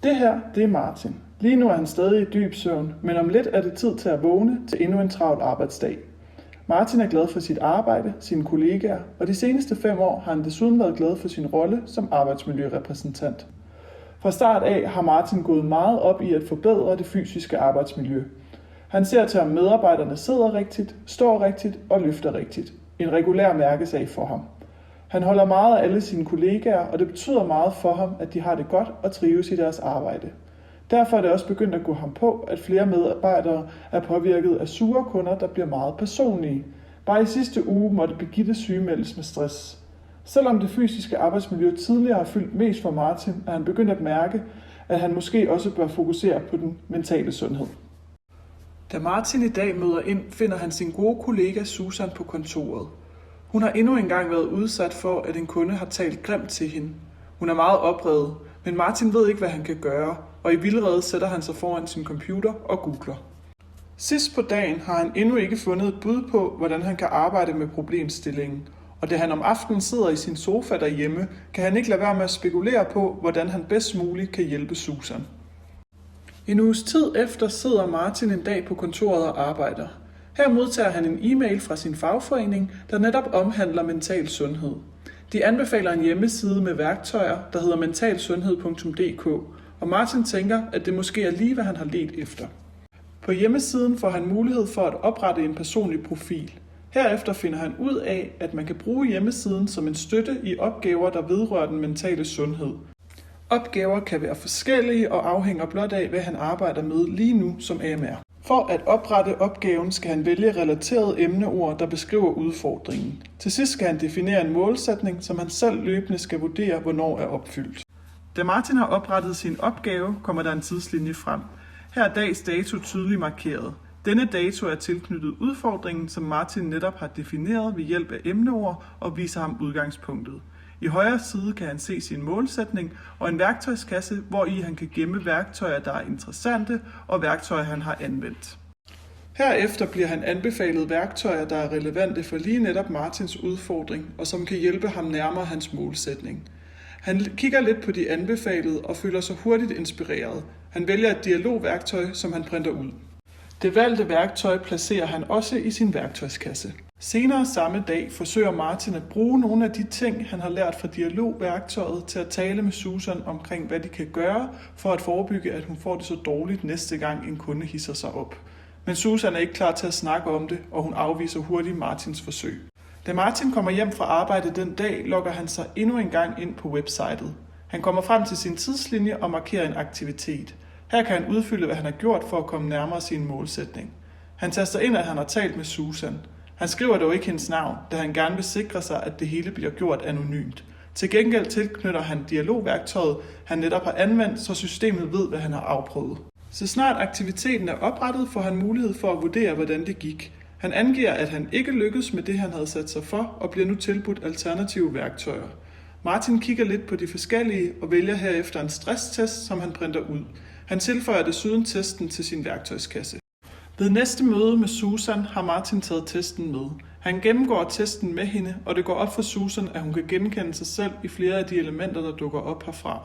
Det her, det er Martin. Lige nu er han stadig i dyb søvn, men om lidt er det tid til at vågne til endnu en travl arbejdsdag. Martin er glad for sit arbejde, sine kollegaer, og de seneste 5 år har han desuden været glad for sin rolle som arbejdsmiljørepræsentant. Fra start af har Martin gået meget op i at forbedre det fysiske arbejdsmiljø. Han ser til, om medarbejderne sidder rigtigt, står rigtigt og løfter rigtigt. En regulær mærkesag for ham. Han holder meget af alle sine kollegaer, og det betyder meget for ham, at de har det godt og trives i deres arbejde. Derfor er det også begyndt at gå ham på, at flere medarbejdere er påvirket af sure kunder, der bliver meget personlige. Bare i sidste uge måtte Birgitte sygemeldes med stress. Selvom det fysiske arbejdsmiljø tidligere har fyldt mest for Martin, er han begyndt at mærke, at han måske også bør fokusere på den mentale sundhed. Da Martin i dag møder ind, finder han sin gode kollega Susan på kontoret. Hun har endnu engang været udsat for, at en kunde har talt grimt til hende. Hun er meget oprevet, men Martin ved ikke, hvad han kan gøre, og i vildrede sætter han sig foran sin computer og googler. Sidst på dagen har han endnu ikke fundet et bud på, hvordan han kan arbejde med problemstillingen, og da han om aftenen sidder i sin sofa derhjemme, kan han ikke lade være med at spekulere på, hvordan han bedst muligt kan hjælpe Susan. En uges tid efter sidder Martin en dag på kontoret og arbejder. Her modtager han en e-mail fra sin fagforening, der netop omhandler mental sundhed. De anbefaler en hjemmeside med værktøjer, der hedder mentalsundhed.dk, og Martin tænker, at det måske er lige, hvad han har ledt efter. På hjemmesiden får han mulighed for at oprette en personlig profil. Herefter finder han ud af, at man kan bruge hjemmesiden som en støtte i opgaver, der vedrører den mentale sundhed. Opgaver kan være forskellige og afhænger blot af, hvad han arbejder med lige nu som AMR. For at oprette opgaven skal han vælge relaterede emneord, der beskriver udfordringen. Til sidst skal han definere en målsætning, som han selv løbende skal vurdere, hvornår er opfyldt. Da Martin har oprettet sin opgave, kommer der en tidslinje frem. Her er dags dato tydeligt markeret. Denne dato er tilknyttet udfordringen, som Martin netop har defineret ved hjælp af emneord og viser ham udgangspunktet. I højre side kan han se sin målsætning og en værktøjskasse, hvori han kan gemme værktøjer, der er interessante og værktøjer, han har anvendt. Herefter bliver han anbefalet værktøjer, der er relevante for lige netop Martins udfordring og som kan hjælpe ham nærmere hans målsætning. Han kigger lidt på de anbefalede og føler sig hurtigt inspireret. Han vælger et dialogværktøj, som han printer ud. Det valgte værktøj placerer han også i sin værktøjskasse. Senere samme dag forsøger Martin at bruge nogle af de ting, han har lært fra dialogværktøjet til at tale med Susan omkring, hvad de kan gøre for at forebygge, at hun får det så dårligt næste gang en kunde hisser sig op. Men Susan er ikke klar til at snakke om det, og hun afviser hurtigt Martins forsøg. Da Martin kommer hjem fra arbejde den dag, logger han sig endnu en gang ind på websitet. Han kommer frem til sin tidslinje og markerer en aktivitet. Her kan han udfylde, hvad han har gjort for at komme nærmere sin målsætning. Han taster ind, at han har talt med Susan. Han skriver dog ikke hendes navn, da han gerne vil sikre sig, at det hele bliver gjort anonymt. Til gengæld tilknytter han dialogværktøjet, han netop har anvendt, så systemet ved, hvad han har afprøvet. Så snart aktiviteten er oprettet, får han mulighed for at vurdere, hvordan det gik. Han angiver, at han ikke lykkedes med det, han havde sat sig for, og bliver nu tilbudt alternative værktøjer. Martin kigger lidt på de forskellige og vælger herefter en stresstest, som han printer ud. Han tilføjer desuden testen til sin værktøjskasse. Ved næste møde med Susan har Martin taget testen med. Han gennemgår testen med hende, og det går op for Susan, at hun kan genkende sig selv i flere af de elementer, der dukker op herfra.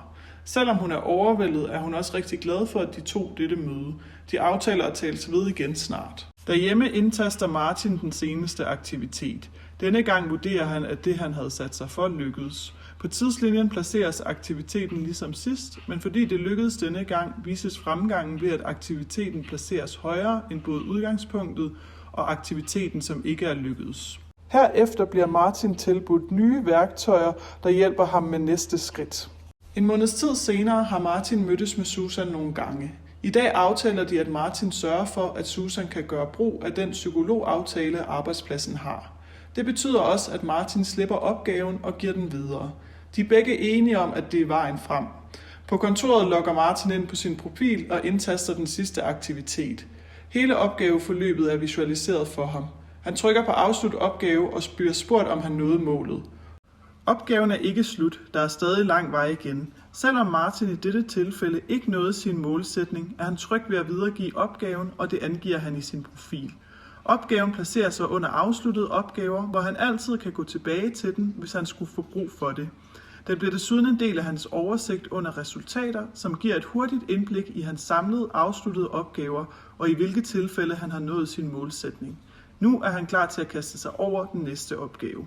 Selvom hun er overvældet, er hun også rigtig glad for, at de tog dette møde. De aftaler at tales ved igen snart. Derhjemme indtaster Martin den seneste aktivitet. Denne gang vurderer han, at det han havde sat sig for lykkedes. På tidslinjen placeres aktiviteten ligesom sidst, men fordi det lykkedes denne gang, vises fremgangen ved, at aktiviteten placeres højere end både udgangspunktet og aktiviteten, som ikke er lykkedes. Herefter bliver Martin tilbudt nye værktøjer, der hjælper ham med næste skridt. En måneds tid senere har Martin mødtes med Susan nogle gange. I dag aftaler de, at Martin sørger for, at Susan kan gøre brug af den psykologaftale, arbejdspladsen har. Det betyder også, at Martin slipper opgaven og giver den videre. De er begge enige om, at det er vejen frem. På kontoret logger Martin ind på sin profil og indtaster den sidste aktivitet. Hele opgaveforløbet er visualiseret for ham. Han trykker på afslut opgave og bliver spurgt, om han nåede målet. Opgaven er ikke slut, der er stadig lang vej igen. Selvom Martin i dette tilfælde ikke nåede sin målsætning, er han tryg ved at videregive opgaven, og det angiver han i sin profil. Opgaven placerer sig under afsluttede opgaver, hvor han altid kan gå tilbage til den, hvis han skulle få brug for det. Den bliver desuden en del af hans oversigt under resultater, som giver et hurtigt indblik i hans samlede afsluttede opgaver og i hvilke tilfælde han har nået sin målsætning. Nu er han klar til at kaste sig over den næste opgave.